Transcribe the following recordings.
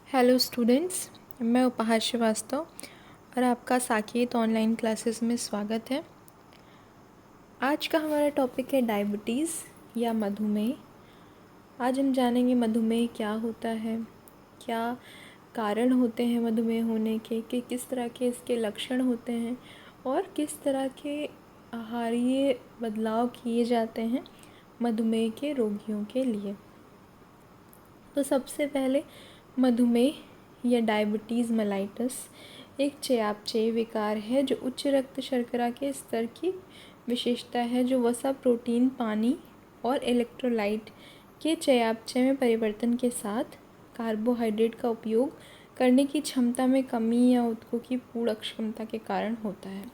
Hello students, मैं उपहास श्रीवास्तव और आपका साकेत ऑनलाइन क्लासेस में स्वागत है। आज का हमारा टॉपिक है डायबिटीज़ या मधुमेह। आज हम जानेंगे मधुमेह क्या होता है, क्या कारण होते हैं मधुमेह होने के, कि किस तरह के इसके लक्षण होते हैं और किस तरह के आहारीय बदलाव किए जाते हैं मधुमेह के रोगियों के लिए। तो सबसे पहले मधुमेह या डायबिटीज़ मेलाइटस एक चयापचयी विकार है जो उच्च रक्त शर्करा के स्तर की विशेषता है, जो वसा, प्रोटीन, पानी और इलेक्ट्रोलाइट के चयापचय में परिवर्तन के साथ कार्बोहाइड्रेट का उपयोग करने की क्षमता में कमी या ऊतकों की पूर्ण अक्षमता के कारण होता है।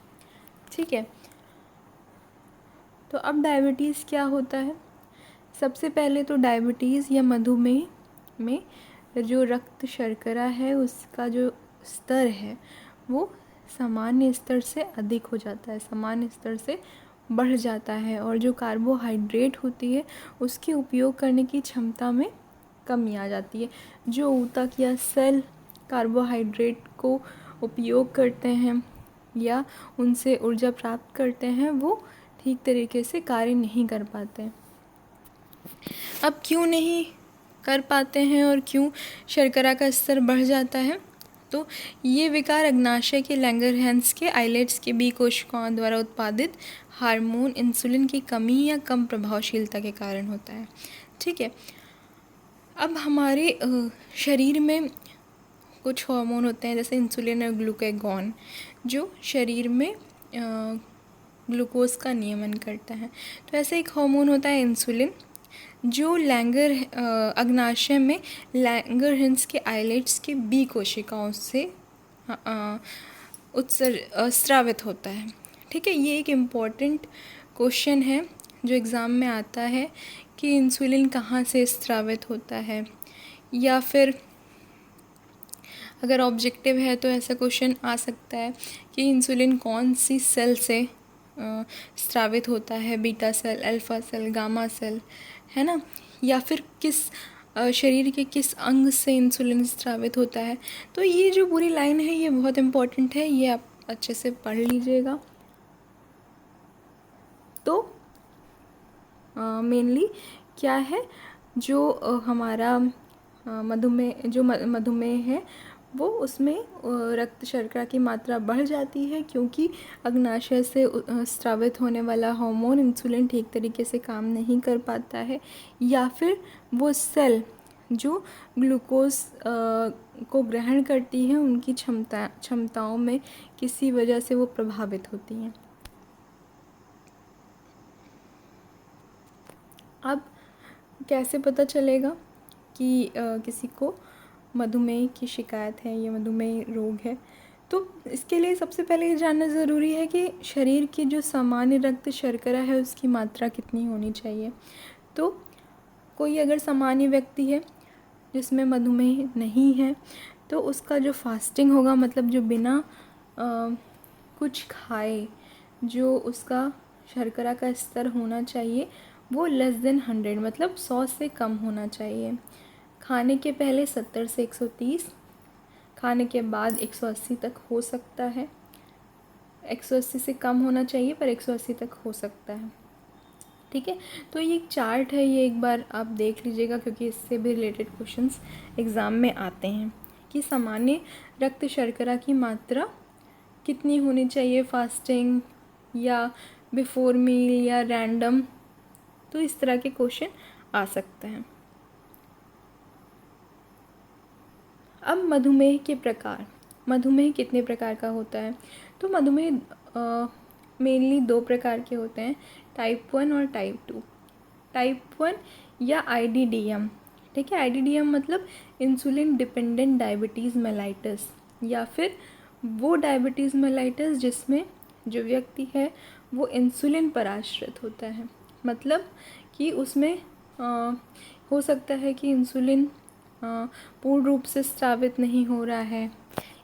ठीक है, तो अब डायबिटीज़ क्या होता है। सबसे पहले तो डायबिटीज़ या मधुमेह में जो रक्त शर्करा है उसका जो स्तर है वो सामान्य स्तर से अधिक हो जाता है, सामान्य स्तर से बढ़ जाता है, और जो कार्बोहाइड्रेट होती है उसके उपयोग करने की क्षमता में कमी आ जाती है। जो ऊतक या सेल कार्बोहाइड्रेट को उपयोग करते हैं या उनसे ऊर्जा प्राप्त करते हैं वो ठीक तरीके से कार्य नहीं कर पाते। अब क्यों नहीं कर पाते हैं और क्यों शर्करा का स्तर बढ़ जाता है, तो ये विकार अग्नाशय के लैंगरहैंस के आइलेट्स के बी कोशिकाओं द्वारा उत्पादित हार्मोन इंसुलिन की कमी या कम प्रभावशीलता के कारण होता है। ठीक है, अब हमारे शरीर में कुछ हार्मोन होते हैं जैसे इंसुलिन और ग्लूकागॉन, जो शरीर में ग्लूकोज का नियमन करता है। तो ऐसे एक हार्मोन होता है इंसुलिन, जो अग्नाशय में लैंगरहैंस के आइलेट्स के बी कोशिकाओं से स्रावित होता है। ठीक है, ये एक इम्पॉर्टेंट क्वेश्चन है जो एग्ज़ाम में आता है कि इंसुलिन कहाँ से स्रावित होता है, या फिर अगर ऑब्जेक्टिव है तो ऐसा क्वेश्चन आ सकता है कि इंसुलिन कौन सी सेल से स्रावित होता है, beta cell, alpha cell, gamma cell, है ना, या फिर किस शरीर के किस अंग से इंसुलिन स्रावित होता है। तो ये जो पूरी लाइन है ये बहुत इम्पॉर्टेंट है, ये आप अच्छे से पढ़ लीजिएगा। तो मेनली क्या है, जो हमारा मधुमेह है वो उसमें रक्त शर्करा की मात्रा बढ़ जाती है, क्योंकि अग्नाशय से स्रावित होने वाला हार्मोन इंसुलिन ठीक तरीके से काम नहीं कर पाता है, या फिर वो सेल जो ग्लूकोज को ग्रहण करती हैं उनकी क्षमताओं में किसी वजह से वो प्रभावित होती हैं। अब कैसे पता चलेगा कि किसी को मधुमेह की शिकायत है या मधुमेह रोग है, तो इसके लिए सबसे पहले ये जानना ज़रूरी है कि शरीर की जो सामान्य रक्त शर्करा है उसकी मात्रा कितनी होनी चाहिए। तो कोई अगर सामान्य व्यक्ति है जिसमें मधुमेह नहीं है तो उसका जो फास्टिंग होगा, मतलब जो बिना कुछ खाए जो उसका शर्करा का स्तर होना चाहिए वो लेस देन 100, मतलब 100 से कम होना चाहिए। खाने के पहले 70 से 130, खाने के बाद 180 तक हो सकता है। 180 से कम होना चाहिए पर 180 तक हो सकता है। ठीक है, तो ये एक चार्ट है, ये एक बार आप देख लीजिएगा क्योंकि इससे भी रिलेटेड क्वेश्चंस एग्ज़ाम में आते हैं कि सामान्य रक्त शर्करा की मात्रा कितनी होनी चाहिए फास्टिंग या बिफोर मील या रैंडम, तो इस तरह के क्वेश्चन आ सकते हैं। अब मधुमेह के प्रकार, मधुमेह कितने प्रकार का होता है, तो मधुमेह मेनली 2 प्रकार के होते हैं, टाइप 1 और टाइप 2। टाइप 1 या IDDM, ठीक है, IDDM मतलब इंसुलिन डिपेंडेंट डायबिटीज़ मेलाइटस, या फिर वो डायबिटीज़ मेलाइटस जिसमें जो व्यक्ति है वो इंसुलिन पर आश्रित होता है, मतलब कि उसमें हो सकता है कि इंसुलिन पूर्ण रूप से स्रावित नहीं हो रहा है,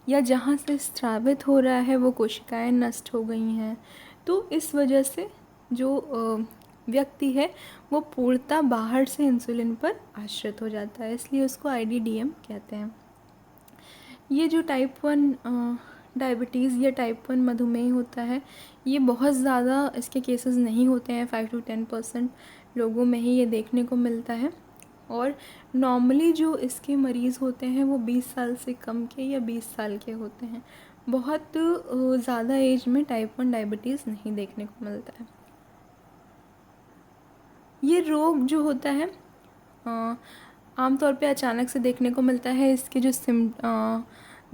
या जहाँ से स्रावित हो रहा है वो कोशिकाएं नष्ट हो गई हैं। तो इस वजह से जो व्यक्ति है वो पूर्णतः बाहर से इंसुलिन पर आश्रित हो जाता है, इसलिए उसको IDDM कहते हैं। ये जो टाइप 1 डायबिटीज़ या टाइप 1 मधुमेह होता है, ये बहुत ज़्यादा इसके केसेस नहीं होते हैं, 5 to 10% लोगों में ही ये देखने को मिलता है। और नॉर्मली जो इसके मरीज़ होते हैं वो 20 साल से कम के या 20 साल के होते हैं। बहुत ज़्यादा एज में टाइप 1 डायबिटीज़ नहीं देखने को मिलता है। ये रोग जो होता है आमतौर पे अचानक से देखने को मिलता है। इसके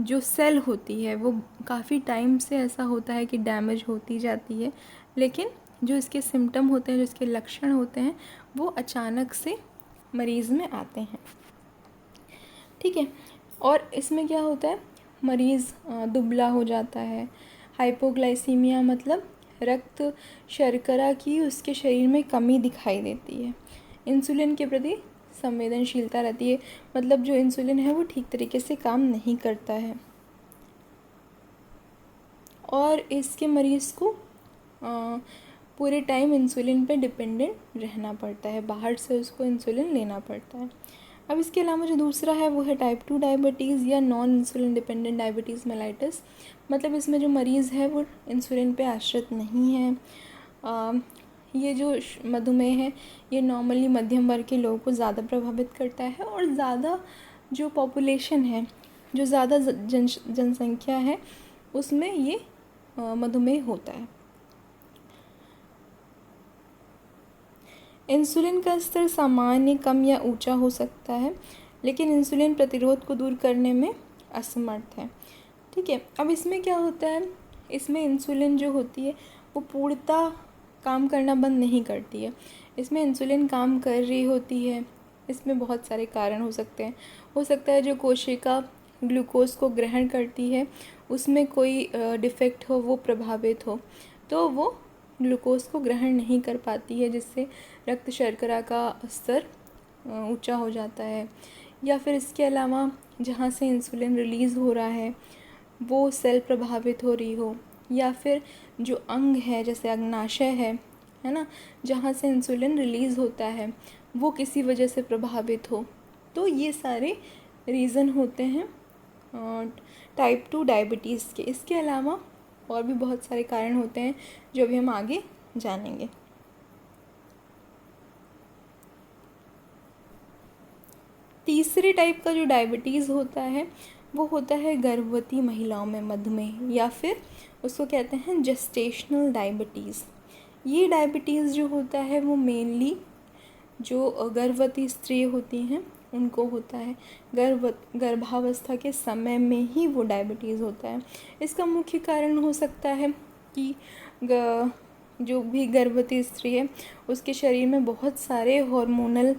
जो सेल होती है वो काफ़ी टाइम से ऐसा होता है कि डैमेज होती जाती है, लेकिन जो इसके सिम्टम होते हैं, जो इसके लक्षण होते हैं, वो अचानक से मरीज़ में आते हैं। ठीक है। और इसमें क्या होता है, मरीज़ दुबला हो जाता है। हाइपोग्लाइसीमिया मतलब रक्त शर्करा की उसके शरीर में कमी दिखाई देती है। इंसुलिन के प्रति संवेदनशीलता रहती है, मतलब जो इंसुलिन है वो ठीक तरीके से काम नहीं करता है। और इसके मरीज़ को पूरे टाइम इंसुलिन पे डिपेंडेंट रहना पड़ता है, बाहर से उसको इंसुलिन लेना पड़ता है। अब इसके अलावा जो दूसरा है वो है टाइप 2 डायबिटीज़ या non insulin dependent diabetes mellitus. मतलब इसमें जो मरीज़ है वो इंसुलिन पे आश्रित नहीं है। ये जो मधुमेह है ये नॉर्मली मध्यम वर्ग के लोगों को ज़्यादा प्रभावित करता है, और ज़्यादा जो पॉपुलेशन है, जो ज़्यादा जनसंख्या है, उसमें ये मधुमेह होता है। इंसुलिन का स्तर सामान्य, कम या ऊंचा हो सकता है, लेकिन इंसुलिन प्रतिरोध को दूर करने में असमर्थ है। ठीक है। अब इसमें क्या होता है, इसमें इंसुलिन जो होती है वो पूर्णतः काम करना बंद नहीं करती है। इसमें इंसुलिन काम कर रही होती है। इसमें बहुत सारे कारण हो सकते हैं। हो सकता है जो कोशिका ग्लूकोज को ग्रहण करती है उसमें कोई डिफेक्ट हो, वो प्रभावित हो, तो वो ग्लूकोज को ग्रहण नहीं कर पाती है, जिससे रक्त शर्करा का स्तर ऊंचा हो जाता है। या फिर इसके अलावा जहाँ से इंसुलिन रिलीज़ हो रहा है वो सेल प्रभावित हो रही हो, या फिर जो अंग है जैसे अग्नाशय है ना, जहाँ से इंसुलिन रिलीज़ होता है वो किसी वजह से प्रभावित हो। तो ये सारे रीज़न होते हैं टाइप 2 डायबिटीज़ के। इसके अलावा और भी बहुत सारे कारण होते हैं जो अभी हम आगे जानेंगे। तीसरे टाइप का जो डायबिटीज़ होता है वो होता है गर्भवती महिलाओं में मधुमेह, या फिर उसको कहते हैं जेस्टेशनल डायबिटीज़। ये डायबिटीज़ जो होता है वो मेनली जो गर्भवती स्त्री होती हैं उनको होता है। गर्भावस्था के समय में ही वो डायबिटीज़ होता है। इसका मुख्य कारण हो सकता है कि जो भी गर्भवती स्त्री है उसके शरीर में बहुत सारे हार्मोनल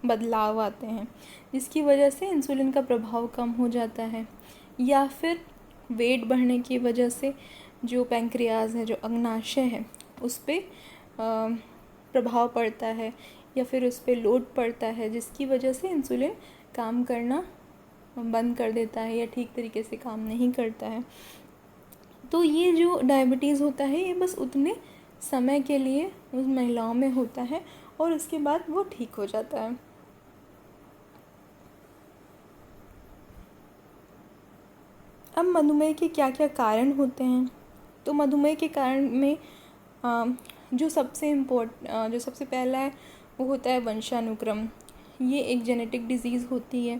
बदलाव आते हैं, जिसकी वजह से इंसुलिन का प्रभाव कम हो जाता है, या फिर वेट बढ़ने की वजह से जो पैंक्रियाज है, जो अग्नाशय है, उस पर प्रभाव पड़ता है, या फिर उस पर लोड पड़ता है, जिसकी वजह से इंसुलिन काम करना बंद कर देता है या ठीक तरीके से काम नहीं करता है। तो ये जो डायबिटीज़ होता है ये बस उतने समय के लिए उस महिलाओं में होता है और उसके बाद वो ठीक हो जाता है। अब मधुमेह के क्या क्या कारण होते हैं, तो मधुमेह के कारण में जो सबसे पहला है वो होता है वंशानुक्रम। ये एक जेनेटिक डिजीज़ होती है।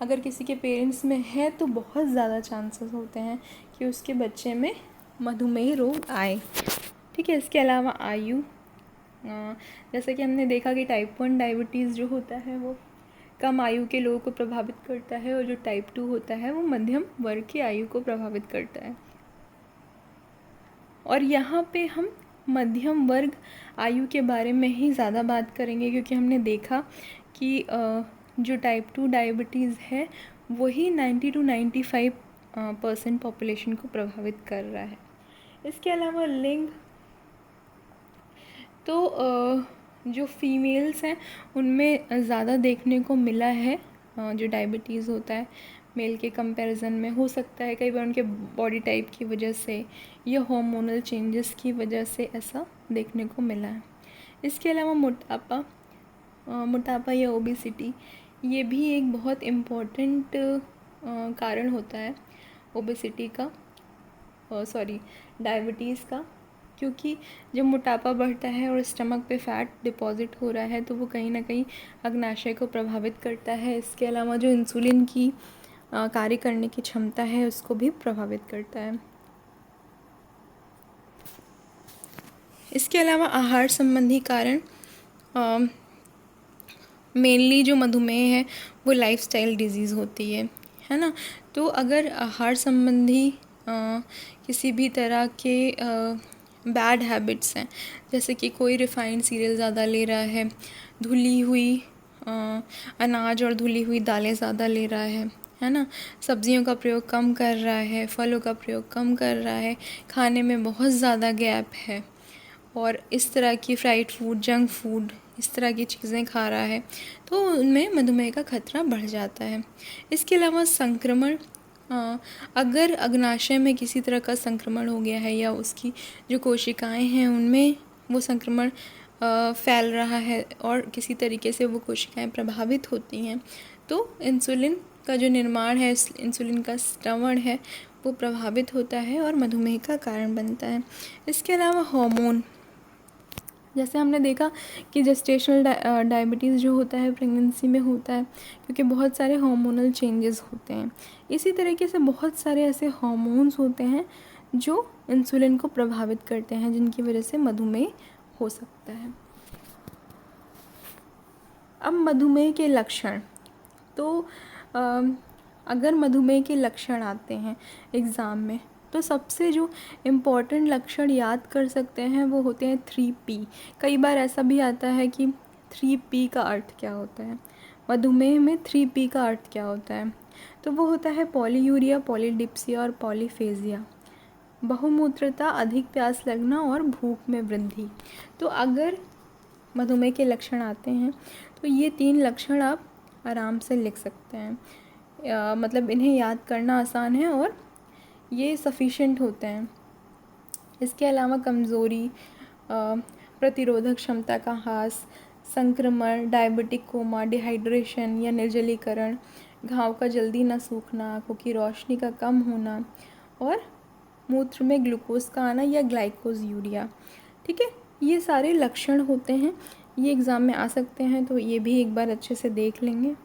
अगर किसी के पेरेंट्स में है तो बहुत ज़्यादा चांसेस होते हैं कि उसके बच्चे में मधुमेह रोग आए। ठीक है। इसके अलावा आयु, जैसे कि हमने देखा कि टाइप 1 डायबिटीज़ जो होता है वो कम आयु के लोगों को प्रभावित करता है, और जो टाइप 2 होता है वो मध्यम वर्ग की आयु को प्रभावित करता है। और यहाँ पे हम मध्यम वर्ग आयु के बारे में ही ज़्यादा बात करेंगे, क्योंकि हमने देखा कि जो टाइप 2 डायबिटीज़ है वही 90 to 95% पॉपुलेशन को प्रभावित कर रहा है। इसके अलावा लिंग, तो जो फीमेल्स हैं उनमें ज़्यादा देखने को मिला है जो डायबिटीज़ होता है मेल के कंपैरिजन में। हो सकता है कई बार उनके बॉडी टाइप की वजह से या हार्मोनल चेंजेस की वजह से ऐसा देखने को मिला है। इसके अलावा मोटापा या ओबेसिटी, ये भी एक बहुत इम्पॉर्टेंट कारण होता है ओबेसिटी का, डायबिटीज़ का, क्योंकि जब मोटापा बढ़ता है और स्टमक पे फैट डिपॉजिट हो रहा है तो वो कहीं ना कहीं अग्नाशय को प्रभावित करता है। इसके अलावा जो इंसुलिन की कार्य करने की क्षमता है उसको भी प्रभावित करता है। इसके अलावा आहार संबंधी कारण, मेनली जो मधुमेह है वो लाइफस्टाइल डिजीज़ होती है ना। तो अगर आहार संबंधी किसी भी तरह के बैड हैबिट्स हैं, जैसे कि कोई रिफाइंड सीरियल ज़्यादा ले रहा है, धुली हुई अनाज और धुली हुई दालें ज़्यादा ले रहा है ना, सब्जियों का प्रयोग कम कर रहा है, फलों का प्रयोग कम कर रहा है, खाने में बहुत ज़्यादा गैप है और इस तरह की फ्राइड फूड, जंक फूड, इस तरह की चीज़ें खा रहा है, तो उनमें मधुमेह का खतरा बढ़ जाता है। इसके अलावा संक्रमण, अगर अग्नाशय में किसी तरह का संक्रमण हो गया है या उसकी जो कोशिकाएं हैं उनमें वो संक्रमण फैल रहा है और किसी तरीके से वो कोशिकाएं प्रभावित होती हैं, तो इंसुलिन का जो निर्माण है, इंसुलिन का स्रवण है, वो प्रभावित होता है और मधुमेह का कारण बनता है। इसके अलावा हार्मोन, जैसे हमने देखा कि जेस्टेशनल डायबिटीज़ जो होता है प्रेगनेंसी में होता है क्योंकि बहुत सारे हार्मोनल चेंजेस होते हैं। इसी तरीके से बहुत सारे ऐसे हार्मोन्स होते हैं जो इंसुलिन को प्रभावित करते हैं, जिनकी वजह से मधुमेह हो सकता है। अब मधुमेह के लक्षण, तो अगर मधुमेह के लक्षण आते हैं एग्ज़ाम में तो सबसे जो इम्पॉर्टेंट लक्षण याद कर सकते हैं वो होते हैं 3P। कई बार ऐसा भी आता है कि 3P का अर्थ क्या होता है, मधुमेह में 3P का अर्थ क्या होता है, तो वो होता है पॉलीयूरिया, पॉलीडिप्सिया और पॉलीफेजिया, बहुमूत्रता, अधिक प्यास लगना और भूख में वृद्धि। तो अगर मधुमेह के लक्षण आते हैं तो ये 3 लक्षण आप आराम से लिख सकते हैं, मतलब इन्हें याद करना आसान है और ये सफिशिएंट होते हैं। इसके अलावा कमज़ोरी, प्रतिरोधक क्षमता का ह्रास, संक्रमण, डायबिटिक कोमा, डिहाइड्रेशन या निर्जलीकरण, घाव का जल्दी न सूखना, आँखों की रोशनी का कम होना और मूत्र में ग्लूकोज का आना या ग्लाइकोज यूरिया। ठीक है, ये सारे लक्षण होते हैं, ये एग्ज़ाम में आ सकते हैं, तो ये भी एक बार अच्छे से देख लेंगे।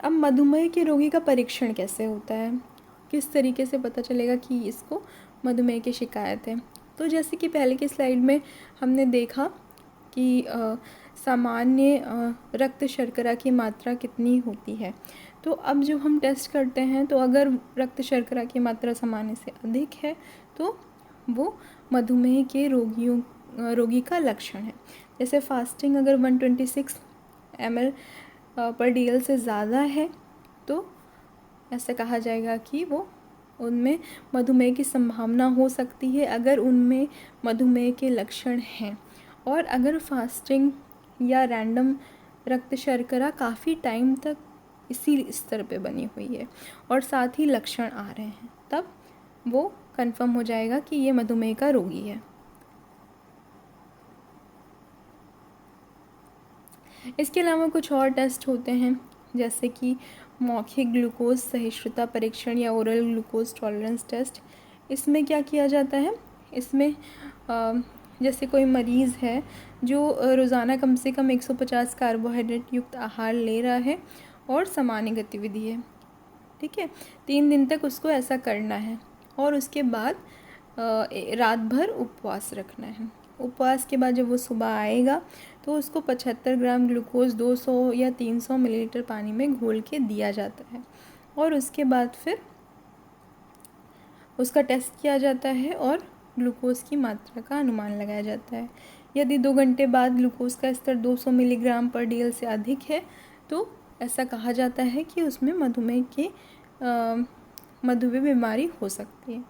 अब मधुमेह के रोगी का परीक्षण कैसे होता है, किस तरीके से पता चलेगा कि इसको मधुमेह की शिकायत है। तो जैसे कि पहले की स्लाइड में हमने देखा कि सामान्य रक्त शर्करा की मात्रा कितनी होती है, तो अब जो हम टेस्ट करते हैं तो अगर रक्त शर्करा की मात्रा सामान्य से अधिक है तो वो मधुमेह के रोगी का लक्षण है। जैसे फास्टिंग अगर 126 ml पर DL से ज़्यादा है तो ऐसा कहा जाएगा कि वो उनमें मधुमेह की संभावना हो सकती है अगर उनमें मधुमेह के लक्षण हैं। और अगर फास्टिंग या रैंडम रक्त शर्करा काफ़ी टाइम तक इसी स्तर पे बनी हुई है और साथ ही लक्षण आ रहे हैं, तब वो कंफर्म हो जाएगा कि ये मधुमेह का रोगी है। इसके अलावा कुछ और टेस्ट होते हैं, जैसे कि मौखिक ग्लूकोज सहिष्णुता परीक्षण या ओरल ग्लूकोज टॉलरेंस टेस्ट। इसमें क्या किया जाता है, इसमें जैसे कोई मरीज़ है जो रोज़ाना कम से कम 150 कार्बोहाइड्रेट युक्त आहार ले रहा है और सामान्य गतिविधि है, ठीक है, 3 दिन तक उसको ऐसा करना है और उसके बाद रात भर उपवास रखना है। उपवास के बाद जब वो सुबह आएगा तो उसको 75 ग्राम ग्लूकोज 200 या 300 मिलीलीटर पानी में घोल के दिया जाता है और उसके बाद फिर उसका टेस्ट किया जाता है और ग्लूकोज की मात्रा का अनुमान लगाया जाता है। यदि 2 घंटे बाद ग्लूकोज का स्तर 200 मिलीग्राम पर DL से अधिक है तो ऐसा कहा जाता है कि उसमें मधुमेह बीमारी हो सकती है।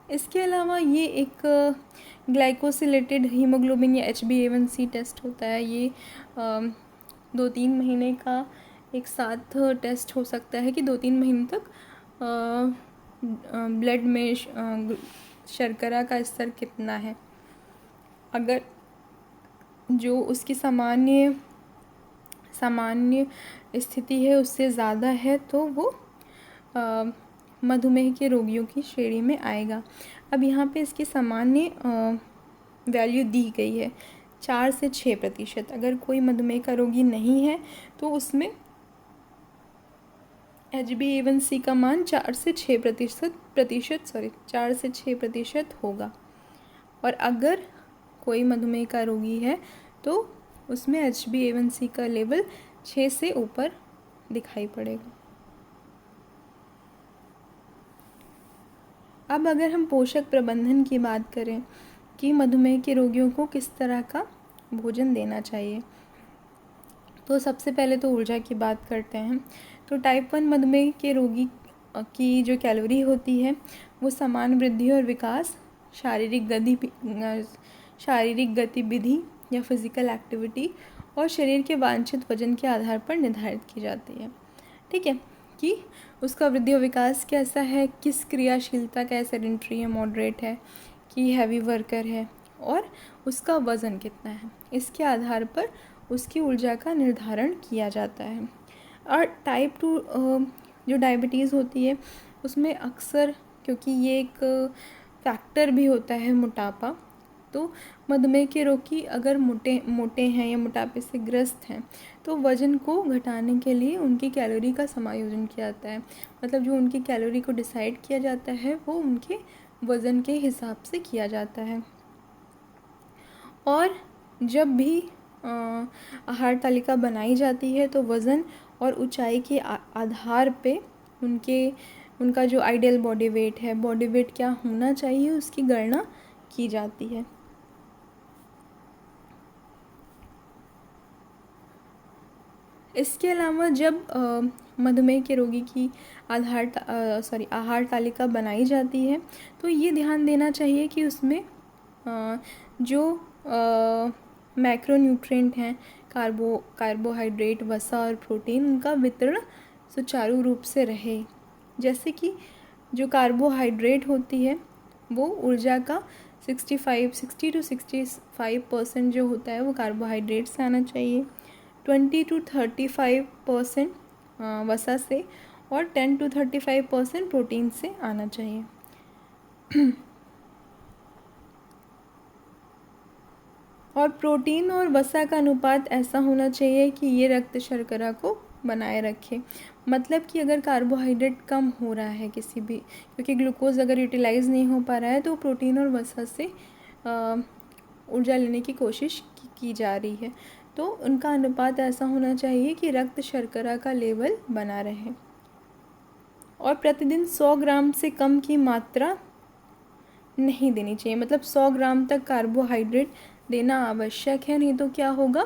इसके अलावा ये एक ग्लाइकोसिलेटेड हीमोग्लोबिन या HbA1c टेस्ट होता है। ये 2-3 महीने का एक साथ टेस्ट हो सकता है कि 2-3 महीने तक ब्लड में शर्करा का स्तर कितना है। अगर जो उसकी सामान्य सामान्य स्थिति है उससे ज़्यादा है तो वो मधुमेह के रोगियों की श्रेणी में आएगा। अब यहाँ पे इसकी सामान्य वैल्यू दी गई है 4 से 6%। अगर कोई मधुमेह का रोगी नहीं है तो उसमें HbA1c का मान 4 से 6% होगा। और अगर कोई मधुमेह का रोगी है तो उसमें HbA1c का लेवल 6 से ऊपर दिखाई पड़ेगा। अब अगर हम पोषक प्रबंधन की बात करें कि मधुमेह के रोगियों को किस तरह का भोजन देना चाहिए, तो सबसे पहले तो ऊर्जा की बात करते हैं। तो टाइप 1 मधुमेह के रोगी की जो कैलोरी होती है वो समान वृद्धि और विकास, शारीरिक गतिविधि या फिजिकल एक्टिविटी और शरीर के वांछित वजन के आधार पर निर्धारित की जाती है। ठीक है, कि उसका वृद्धि और विकास कैसा है, किस क्रियाशीलता का है, सेडेंट्री है, मॉडरेट है कि हैवी वर्कर है, और उसका वज़न कितना है। इसके आधार पर उसकी ऊर्जा का निर्धारण किया जाता है। और टाइप 2 जो डायबिटीज़ होती है उसमें अक्सर, क्योंकि ये एक फैक्टर भी होता है मोटापा, तो मधुमेह के रोगी अगर मोटे हैं या मोटापे से ग्रस्त हैं तो वज़न को घटाने के लिए उनकी कैलोरी का समायोजन किया जाता है। मतलब जो उनकी कैलोरी को डिसाइड किया जाता है वो उनके वज़न के हिसाब से किया जाता है। और जब भी आहार तालिका बनाई जाती है तो वज़न और ऊंचाई के आधार पे उनका जो आइडियल बॉडी वेट है, बॉडी वेट क्या होना चाहिए, उसकी गणना की जाती है। इसके अलावा जब मधुमेह के रोगी की आहार तालिका बनाई जाती है तो ये ध्यान देना चाहिए कि उसमें जो मैक्रोन्यूट्रिएंट हैं, कार्बोहाइड्रेट, वसा और प्रोटीन, उनका वितरण सुचारू रूप से रहे। जैसे कि जो कार्बोहाइड्रेट होती है वो ऊर्जा का 60 to 65% जो होता है वो कार्बोहाइड्रेट से आना चाहिए, 20 to 35% वसा से और 10 to 35% प्रोटीन से आना चाहिए। और प्रोटीन और वसा का अनुपात ऐसा होना चाहिए कि ये रक्त शर्करा को बनाए रखे। मतलब कि अगर कार्बोहाइड्रेट कम हो रहा है किसी भी, क्योंकि ग्लूकोज अगर यूटिलाइज़ नहीं हो पा रहा है तो प्रोटीन और वसा से ऊर्जा लेने की कोशिश की जा रही है, तो उनका अनुपात ऐसा होना चाहिए कि रक्त शर्करा का लेवल बना रहे। और प्रतिदिन 100 ग्राम से कम की मात्रा नहीं देनी चाहिए। मतलब 100 ग्राम तक कार्बोहाइड्रेट देना आवश्यक है, नहीं तो क्या होगा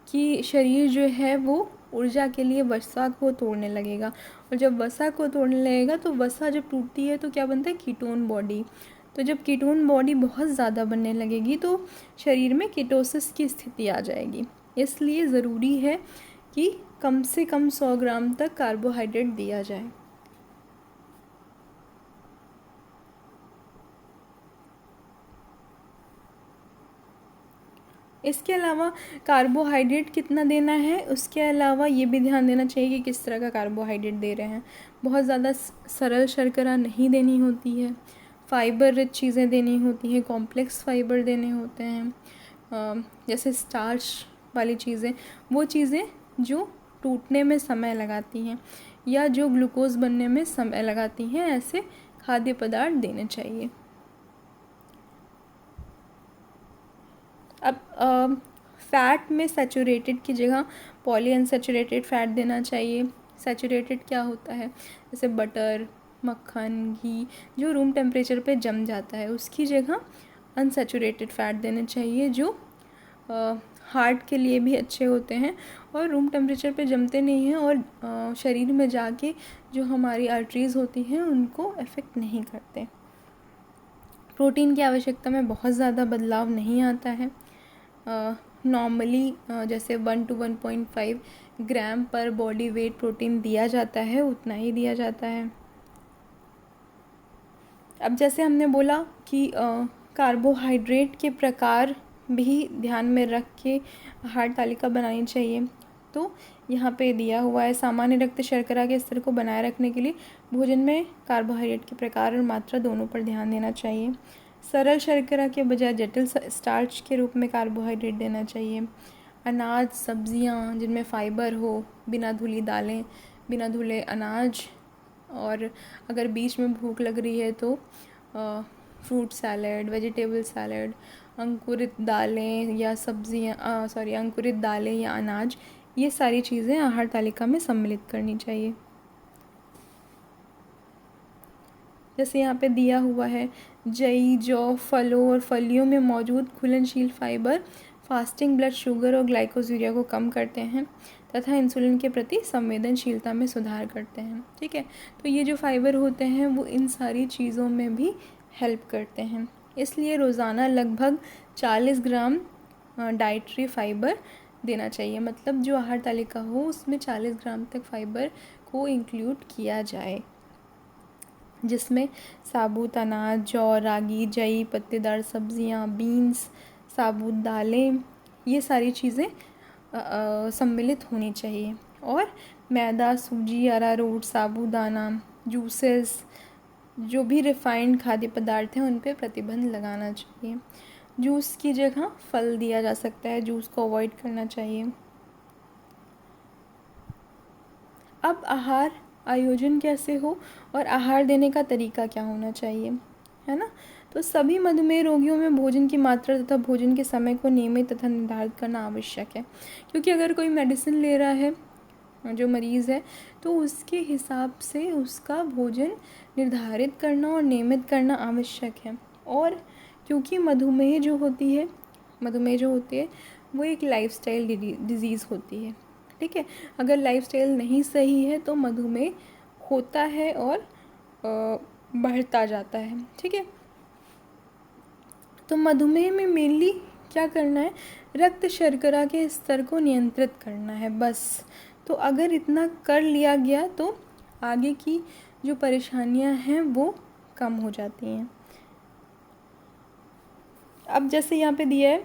कि शरीर जो है वो ऊर्जा के लिए वसा को तोड़ने लगेगा। और जब वसा को तोड़ने लगेगा तो वसा जब टूटती है तो क्या बनता है, कीटोन बॉडी। तो जब कीटोन बॉडी बहुत ज़्यादा बनने लगेगी तो शरीर में कीटोसिस की स्थिति आ जाएगी। इसलिए ज़रूरी है कि कम से कम 100 ग्राम तक कार्बोहाइड्रेट दिया जाए। इसके अलावा कार्बोहाइड्रेट कितना देना है, उसके अलावा ये भी ध्यान देना चाहिए कि किस तरह का कार्बोहाइड्रेट दे रहे हैं। बहुत ज़्यादा सरल शर्करा नहीं देनी होती है, फाइबर रिच चीज़ें देनी होती हैं, कॉम्प्लेक्स फाइबर देने होते हैं, जैसे स्टार्च वाली चीज़ें, वो चीज़ें जो टूटने में समय लगाती हैं या जो ग्लूकोज बनने में समय लगाती हैं, ऐसे खाद्य पदार्थ देने चाहिए। अब फ़ैट में सैचुरेटेड की जगह पॉलीअनसैचुरेटेड फ़ैट देना चाहिए। सैचुरेटेड क्या होता है, जैसे बटर, मक्खन, घी जो रूम टेम्परेचर पे जम जाता है, उसकी जगह अनसैचुरेटेड फ़ैट देने चाहिए जो हार्ट के लिए भी अच्छे होते हैं और रूम टेम्परेचर पे जमते नहीं हैं और शरीर में जाके जो हमारी आर्टरीज़ होती हैं उनको अफेक्ट नहीं करते। प्रोटीन की आवश्यकता में बहुत ज़्यादा बदलाव नहीं आता है। नॉर्मली जैसे 1 to 1.5 ग्राम पर बॉडी वेट प्रोटीन दिया जाता है, उतना ही दिया जाता है। अब जैसे हमने बोला कि कार्बोहाइड्रेट के प्रकार भी ध्यान में रख के आहार तालिका बनानी चाहिए। तो यहाँ पे दिया हुआ है, सामान्य रक्त शर्करा के स्तर को बनाए रखने के लिए भोजन में कार्बोहाइड्रेट के प्रकार और मात्रा दोनों पर ध्यान देना चाहिए। सरल शर्करा के बजाय जटिल स्टार्च के रूप में कार्बोहाइड्रेट देना चाहिए। अनाज, सब्जियाँ जिनमें फ़ाइबर हो, बिना धुली दालें, बिना धुले अनाज, और अगर बीच में भूख लग रही है तो फ्रूट सैलड, वेजिटेबल सैलड, अंकुरित दालें या सब्जियाँ अंकुरित दालें या अनाज, ये सारी चीज़ें आहार तालिका में सम्मिलित करनी चाहिए। जैसे यहाँ पे दिया हुआ है, जई, जौ, फलों और फलियों में मौजूद घुलनशील फाइबर फास्टिंग ब्लड शुगर और ग्लाइकोजूरिया को कम करते हैं तथा इंसुलिन के प्रति संवेदनशीलता में सुधार करते हैं। ठीक है, तो ये जो फाइबर होते हैं वो इन सारी चीज़ों में भी हेल्प करते हैं। इसलिए रोज़ाना लगभग 40 ग्राम डाइटरी फाइबर देना चाहिए। मतलब जो आहार तालिका हो उसमें 40 ग्राम तक फाइबर को इंक्लूड किया जाए, जिसमें साबुत अनाज, जौ, रागी, जई, पत्तेदार सब्जियां, बीन्स, साबुत दालें, ये सारी चीज़ें सम्मिलित होनी चाहिए। और मैदा, सूजी, अरारोट, साबूदाना, जूसेस, जो भी रिफाइंड खाद्य पदार्थ हैं उन पे प्रतिबंध लगाना चाहिए। जूस की जगह फल दिया जा सकता है, जूस को अवॉइड करना चाहिए। अब आहार आयोजन कैसे हो और आहार देने का तरीका क्या होना चाहिए, है ना। तो सभी मधुमेह रोगियों में भोजन की मात्रा तथा भोजन के समय को नियमित तथा निर्धारित करना आवश्यक है, क्योंकि अगर कोई मेडिसिन ले रहा है जो मरीज़ है तो उसके हिसाब से उसका भोजन निर्धारित करना और नियमित करना आवश्यक है। और क्योंकि मधुमेह जो होती है वो एक लाइफस्टाइल डिजीज़ होती है। ठीक है, अगर लाइफस्टाइल नहीं सही है तो मधुमेह होता है और बढ़ता जाता है। ठीक है, तो मधुमेह में मेनली क्या करना है, रक्त शर्करा के स्तर को नियंत्रित करना है बस। तो अगर इतना कर लिया गया तो आगे की जो परेशानियां हैं वो कम हो जाती हैं। अब जैसे यहाँ पे दिया है,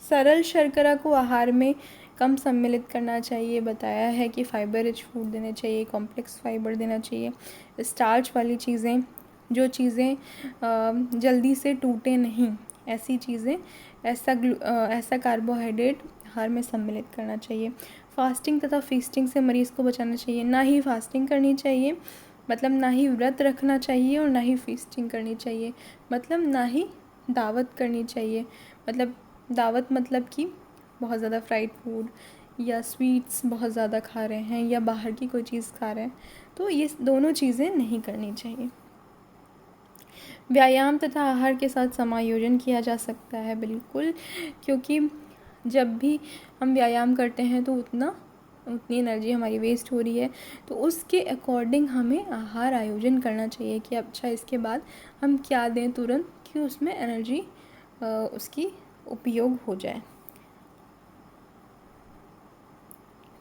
सरल शर्करा को आहार में कम सम्मिलित करना चाहिए। बताया है कि फाइबर रिच फूड देने चाहिए, कॉम्प्लेक्स फाइबर देना चाहिए, स्टार्च वाली चीज़ें, जो चीज़ें जल्दी से टूटे नहीं, ऐसी चीज़ें, ऐसा कार्बोहाइड्रेट आहार में सम्मिलित करना चाहिए। फास्टिंग तथा फीस्टिंग से मरीज़ को बचाना चाहिए। ना ही फास्टिंग करनी चाहिए, मतलब ना ही व्रत रखना चाहिए, और ना ही फीस्टिंग करनी चाहिए, मतलब ना ही दावत करनी चाहिए। मतलब दावत मतलब कि बहुत ज़्यादा फ्राइड फूड या स्वीट्स बहुत ज़्यादा खा रहे हैं या बाहर की कोई चीज़ खा रहे हैं, तो ये दोनों चीज़ें नहीं करनी चाहिए। व्यायाम तथा आहार के साथ समायोजन किया जा सकता है, बिल्कुल, क्योंकि जब भी हम व्यायाम करते हैं तो उतनी एनर्जी हमारी वेस्ट हो रही है, तो उसके अकॉर्डिंग हमें आहार आयोजन करना चाहिए कि अच्छा इसके बाद हम क्या दें तुरंत कि उसमें एनर्जी उसकी उपयोग हो जाए।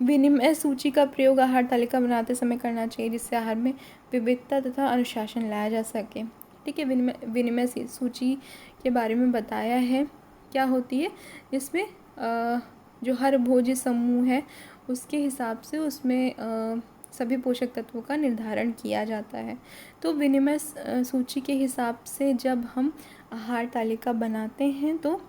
विनिमय सूची का प्रयोग आहार तालिका बनाते समय करना चाहिए, जिससे आहार में विविधता तथा अनुशासन लाया जा सके। ठीक है, विनिमय सूची के बारे में बताया है क्या होती है, जिसमें जो हर भोज्य समूह है उसके हिसाब से उसमें सभी पोषक तत्वों का निर्धारण किया जाता है। तो विनिमय सूची के हिसाब से जब हम आहार तालिका बनाते हैं तो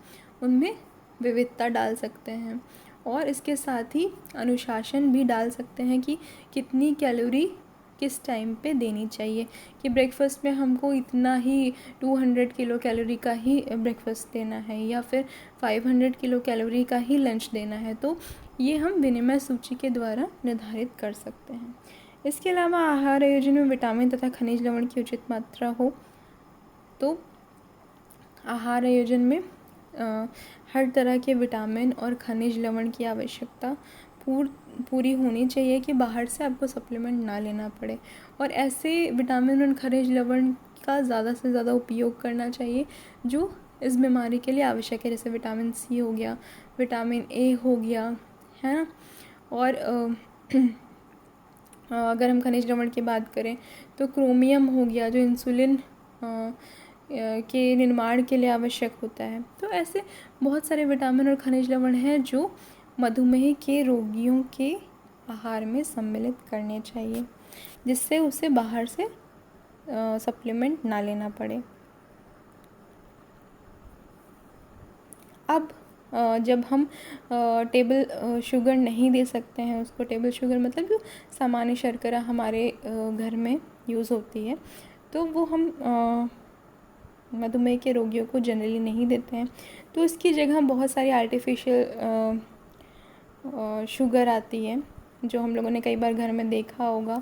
उनमें विविधता डाल सकते हैं, और इसके साथ ही अनुशासन भी डाल सकते हैं कि कितनी कैलोरी किस टाइम पे देनी चाहिए, कि ब्रेकफास्ट में हमको इतना ही 200 किलो कैलोरी का ही ब्रेकफास्ट देना है या फिर 500 किलो कैलोरी का ही लंच देना है। तो ये हम विनिमय सूची के द्वारा निर्धारित कर सकते हैं। इसके अलावा आहार आयोजन में विटामिन तथा खनिज लवण की उचित मात्रा हो, तो आहार आयोजन में हर तरह के विटामिन और खनिज लवण की आवश्यकता पूरी होनी चाहिए कि बाहर से आपको सप्लीमेंट ना लेना पड़े। और ऐसे विटामिन और खनिज लवण का ज़्यादा से ज़्यादा उपयोग करना चाहिए जो इस बीमारी के लिए आवश्यक है, जैसे विटामिन सी हो गया, विटामिन ए हो गया, है ना। और अगर हम खनिज लवण की बात करें तो क्रोमियम हो गया, जो इंसुलिन के निर्माण के लिए आवश्यक होता है। तो ऐसे बहुत सारे विटामिन और खनिज लवण हैं जो मधुमेह के रोगियों के आहार में सम्मिलित करने चाहिए, जिससे उसे बाहर से सप्लीमेंट ना लेना पड़े। अब जब हम टेबल शुगर नहीं दे सकते हैं उसको, टेबल शुगर मतलब जो सामान्य शर्करा हमारे घर में यूज़ होती है, तो वो हम मधुमेह के रोगियों को जनरली नहीं देते हैं। तो इसकी जगह बहुत सारी आर्टिफिशियल शुगर आती है, जो हम लोगों ने कई बार घर में देखा होगा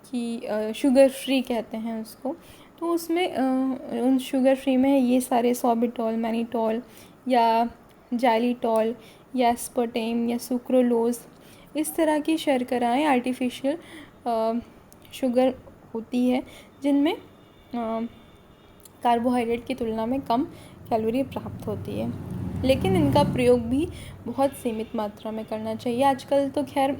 कि शुगर फ्री कहते हैं उसको। तो उसमें उन शुगर फ्री में ये सारे सॉर्बिटॉल, मैनिटॉल या जाइलिटॉल या एस्पर्टेम या सुक्रोलोज, इस तरह की शर्कराएँ आर्टिफिशियल शुगर होती है, जिनमें कार्बोहाइड्रेट की तुलना में कम कैलोरी प्राप्त होती है, लेकिन इनका प्रयोग भी बहुत सीमित मात्रा में करना चाहिए। आजकल तो खैर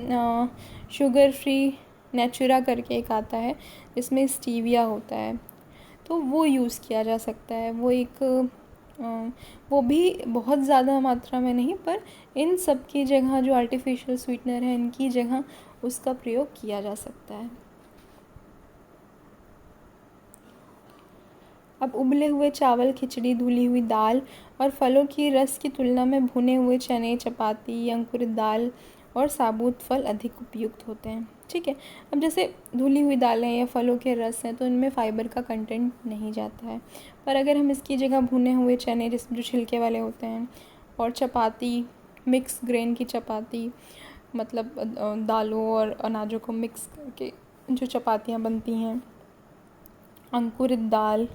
शुगर फ्री नेचुरा करके एक आता है जिसमें स्टीविया होता है, तो वो यूज़ किया जा सकता है। वो भी बहुत ज़्यादा मात्रा में नहीं, पर इन सब की जगह जो आर्टिफिशियल स्वीटनर है इनकी जगह उसका प्रयोग किया जा सकता है। अब उबले हुए चावल, खिचड़ी, धुली हुई दाल और फलों की रस की तुलना में भुने हुए चने, चपाती, अंकुरित दाल और साबुत फल अधिक उपयुक्त होते हैं। ठीक है, अब जैसे धुली हुई दालें या फलों के रस हैं तो इनमें फ़ाइबर का कंटेंट नहीं जाता है, पर अगर हम इसकी जगह भुने हुए चने जो छिलके वाले होते हैं और चपाती, मिक्स ग्रेन की चपाती, मतलब दालों और अनाजों को मिक्स करके जो चपातियाँ बनती हैं, अंकुरित दाल,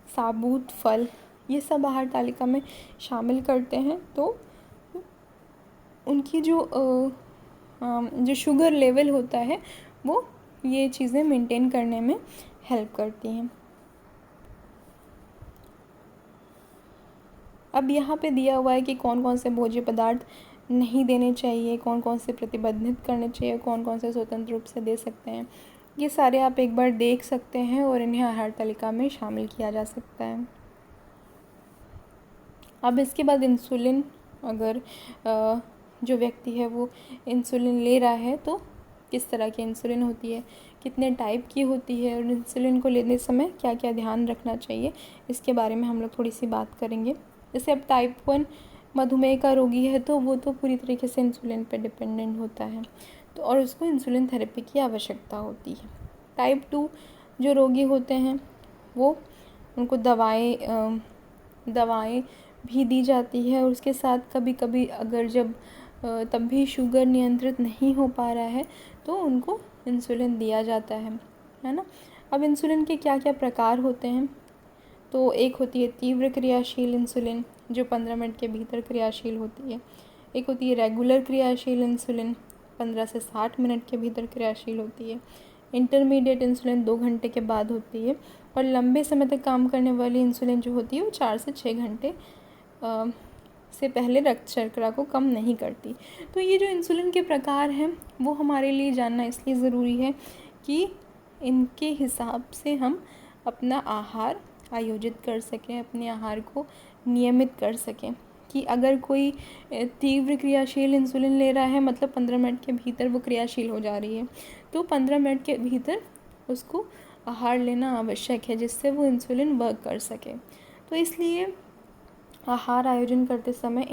साबुत फल, ये सब आहार तालिका में शामिल करते हैं तो उनकी जो शुगर लेवल होता है वो ये चीज़ें मेंटेन करने में हेल्प करती हैं। अब यहाँ पे दिया हुआ है कि कौन कौन से भोज्य पदार्थ नहीं देने चाहिए, कौन कौन से प्रतिबंधित करने चाहिए, कौन कौन से स्वतंत्र रूप से दे सकते हैं। ये सारे आप एक बार देख सकते हैं और इन्हें आहार तालिका में शामिल किया जा सकता है। अब इसके बाद इंसुलिन, अगर जो व्यक्ति है वो इंसुलिन ले रहा है तो किस तरह की इंसुलिन होती है, कितने टाइप की होती है और इंसुलिन को लेने समय क्या क्या ध्यान रखना चाहिए, इसके बारे में हम लोग थोड़ी सी बात करेंगे। जैसे अब टाइप 1 मधुमेह का रोगी है तो वो तो पूरी तरीके से इंसुलिन पर डिपेंडेंट होता है, तो और उसको इंसुलिन थेरेपी की आवश्यकता होती है। टाइप 2 जो रोगी होते हैं वो उनको दवाएं भी दी जाती है, और उसके साथ कभी कभी अगर जब तब भी शुगर नियंत्रित नहीं हो पा रहा है तो उनको इंसुलिन दिया जाता है ना। अब इंसुलिन के क्या क्या प्रकार होते हैं, तो एक होती है तीव्र क्रियाशील इंसुलिन जो 15 मिनट के भीतर क्रियाशील होती है। एक होती है रेगुलर क्रियाशील इंसुलिन, 15 से 60 मिनट के भीतर क्रियाशील होती है। इंटरमीडिएट इंसुलिन 2 घंटे के बाद होती है, और लंबे समय तक काम करने वाली इंसुलिन जो होती है वो 4 से 6 घंटे से पहले रक्त शर्करा को कम नहीं करती। तो ये जो इंसुलिन के प्रकार हैं वो हमारे लिए जानना इसलिए ज़रूरी है कि इनके हिसाब से हम अपना आहार आयोजित कर सकें, अपने आहार को नियमित कर सकें। कि अगर कोई तीव्र क्रियाशील इंसुलिन ले रहा है, मतलब 15 मिनट के भीतर वो क्रियाशील हो जा रही है, तो 15 मिनट के भीतर उसको आहार लेना आवश्यक है जिससे वो इंसुलिन वर्क कर सके। तो इसलिए आहार आयोजन करते समय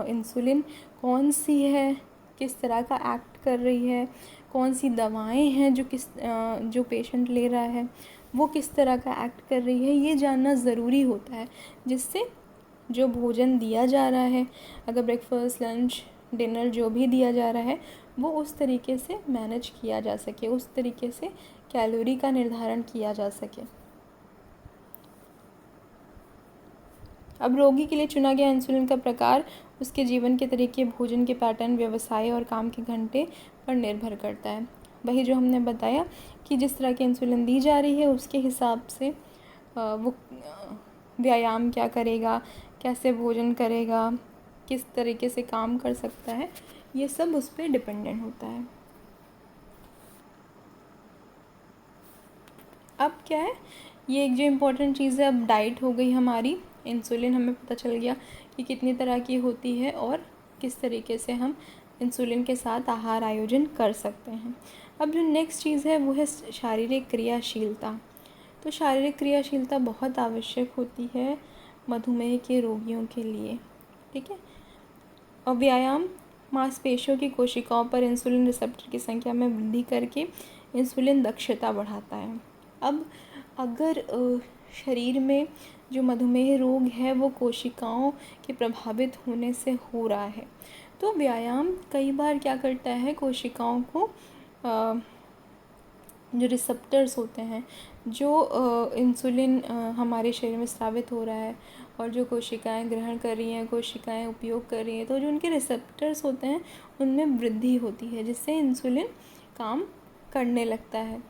इंसुलिन कौन सी है, किस तरह का एक्ट कर रही है, कौन सी दवाएं हैं जो पेशेंट ले रहा है वो किस तरह का एक्ट कर रही है, ये जानना ज़रूरी होता है, जिससे जो भोजन दिया जा रहा है, अगर ब्रेकफास्ट, लंच, डिनर जो भी दिया जा रहा है वो उस तरीके से मैनेज किया जा सके, उस तरीके से कैलोरी का निर्धारण किया जा सके। अब रोगी के लिए चुना गया इंसुलिन का प्रकार उसके जीवन के तरीके, भोजन के पैटर्न, व्यवसाय और काम के घंटे पर निर्भर करता है। वही जो हमने बताया कि जिस तरह की इंसुलिन दी जा रही है उसके हिसाब से वो व्यायाम क्या करेगा, कैसे भोजन करेगा, किस तरीके से काम कर सकता है, ये सब उस पर डिपेंडेंट होता है। अब क्या है, ये एक जो इम्पोर्टेंट चीज़ है, अब डाइट हो गई हमारी। इंसुलिन हमें पता चल गया कि कितनी तरह की होती है और किस तरीके से हम इंसुलिन के साथ आहार आयोजन कर सकते हैं। अब जो नेक्स्ट चीज़ है वो है शारीरिक क्रियाशीलता। तो शारीरिक क्रियाशीलता बहुत आवश्यक होती है मधुमेह के रोगियों के लिए, ठीक है। और व्यायाम मांसपेशियों की कोशिकाओं पर इंसुलिन रिसेप्टर की संख्या में वृद्धि करके इंसुलिन दक्षता बढ़ाता है। अब अगर शरीर में जो मधुमेह रोग है वो कोशिकाओं के प्रभावित होने से हो रहा है, तो व्यायाम कई बार क्या करता है, कोशिकाओं को जो रिसेप्टर्स होते हैं, जो इंसुलिन हमारे शरीर में स्रावित हो रहा है और जो कोशिकाएं ग्रहण कर रही हैं, कोशिकाएं उपयोग कर रही हैं, तो जो उनके रिसेप्टर्स होते हैं उनमें वृद्धि होती है, जिससे इंसुलिन काम करने लगता है।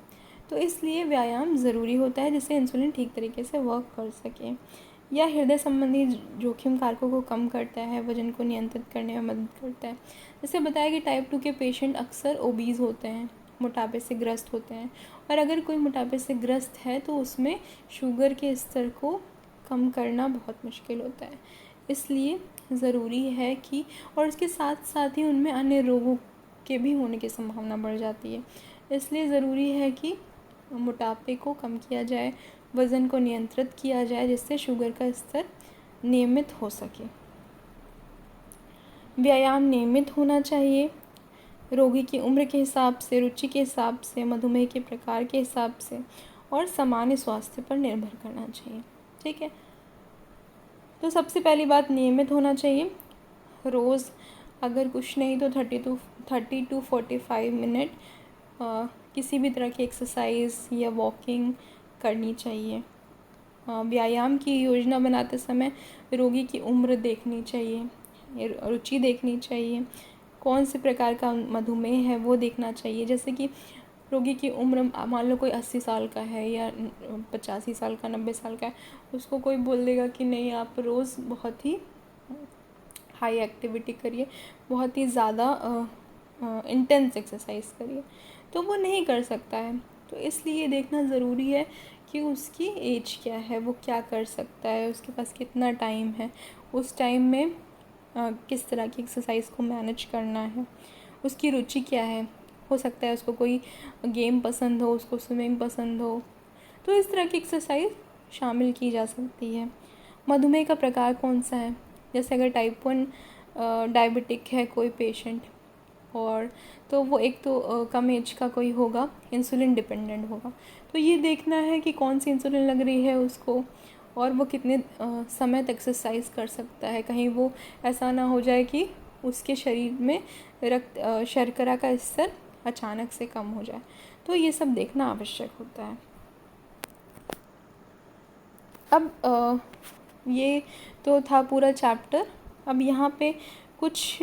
तो इसलिए व्यायाम ज़रूरी होता है जिससे इंसुलिन ठीक तरीके से वर्क कर सके। या हृदय संबंधी जोखिम कारकों को कम करता है, वजन को नियंत्रित करने में मदद करता है। जैसे बताया कि टाइप 2 के पेशेंट अक्सर ओबीज़ होते हैं, मोटापे से ग्रस्त होते हैं, और अगर कोई मोटापे से ग्रस्त है तो उसमें शुगर के स्तर को कम करना बहुत मुश्किल होता है। इसलिए ज़रूरी है कि, और इसके साथ साथ ही उनमें अन्य रोगों के भी होने की संभावना बढ़ जाती है। इसलिए ज़रूरी है कि मोटापे को कम किया जाए, वज़न को नियंत्रित किया जाए, जिससे शुगर का स्तर नियमित हो सके। व्यायाम नियमित होना चाहिए, रोगी की उम्र के हिसाब से, रुचि के हिसाब से, मधुमेह के प्रकार के हिसाब से और सामान्य स्वास्थ्य पर निर्भर करना चाहिए, ठीक है। तो सबसे पहली बात, नियमित होना चाहिए। रोज़ अगर कुछ नहीं तो 30 to 45 मिनट किसी भी तरह की एक्सरसाइज या वॉकिंग करनी चाहिए। व्यायाम की योजना बनाते समय रोगी की उम्र देखनी चाहिए, रुचि देखनी चाहिए, कौन से प्रकार का मधुमेह है वो देखना चाहिए। जैसे कि रोगी की उम्र मान लो कोई 80 साल का है या 85 साल का, 90 साल का है, उसको कोई बोल देगा कि नहीं आप रोज़ बहुत ही हाई एक्टिविटी करिए, बहुत ही ज़्यादा इंटेंस एक्सरसाइज करिए, तो वो नहीं कर सकता है। तो इसलिए देखना ज़रूरी है कि उसकी एज क्या है, वो क्या कर सकता है, उसके पास कितना टाइम है, उस टाइम में किस तरह की एक्सरसाइज को मैनेज करना है, उसकी रुचि क्या है। हो सकता है उसको कोई गेम पसंद हो, उसको स्विमिंग पसंद हो, तो इस तरह की एक्सरसाइज शामिल की जा सकती है। मधुमेह का प्रकार कौन सा है, जैसे अगर टाइप 1 डायबिटिक है कोई पेशेंट, और तो वो एक तो कम एज का कोई होगा, इंसुलिन डिपेंडेंट होगा, तो ये देखना है कि कौन सी इंसुलिन लग रही है उसको और वो कितने समय तक एक्सरसाइज कर सकता है। कहीं वो ऐसा ना हो जाए कि उसके शरीर में शर्करा का स्तर अचानक से कम हो जाए, तो ये सब देखना आवश्यक होता है। अब ये तो था पूरा चैप्टर। अब यहाँ पे कुछ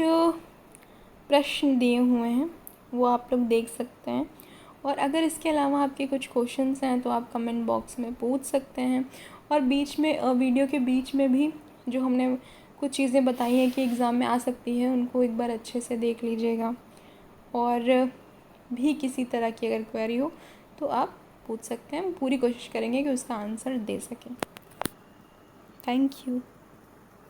प्रश्न दिए हुए हैं, वो आप लोग देख सकते हैं, और अगर इसके अलावा आपके कुछ क्वेश्चंस हैं तो आप कमेंट बॉक्स में पूछ सकते हैं। और बीच में वीडियो के बीच में भी जो हमने कुछ चीज़ें बताई हैं कि एग्ज़ाम में आ सकती है, उनको एक बार अच्छे से देख लीजिएगा। और भी किसी तरह की अगर क्वेरी हो तो आप पूछ सकते हैं, हम पूरी कोशिश करेंगे कि उसका आंसर दे सकें। Thank you.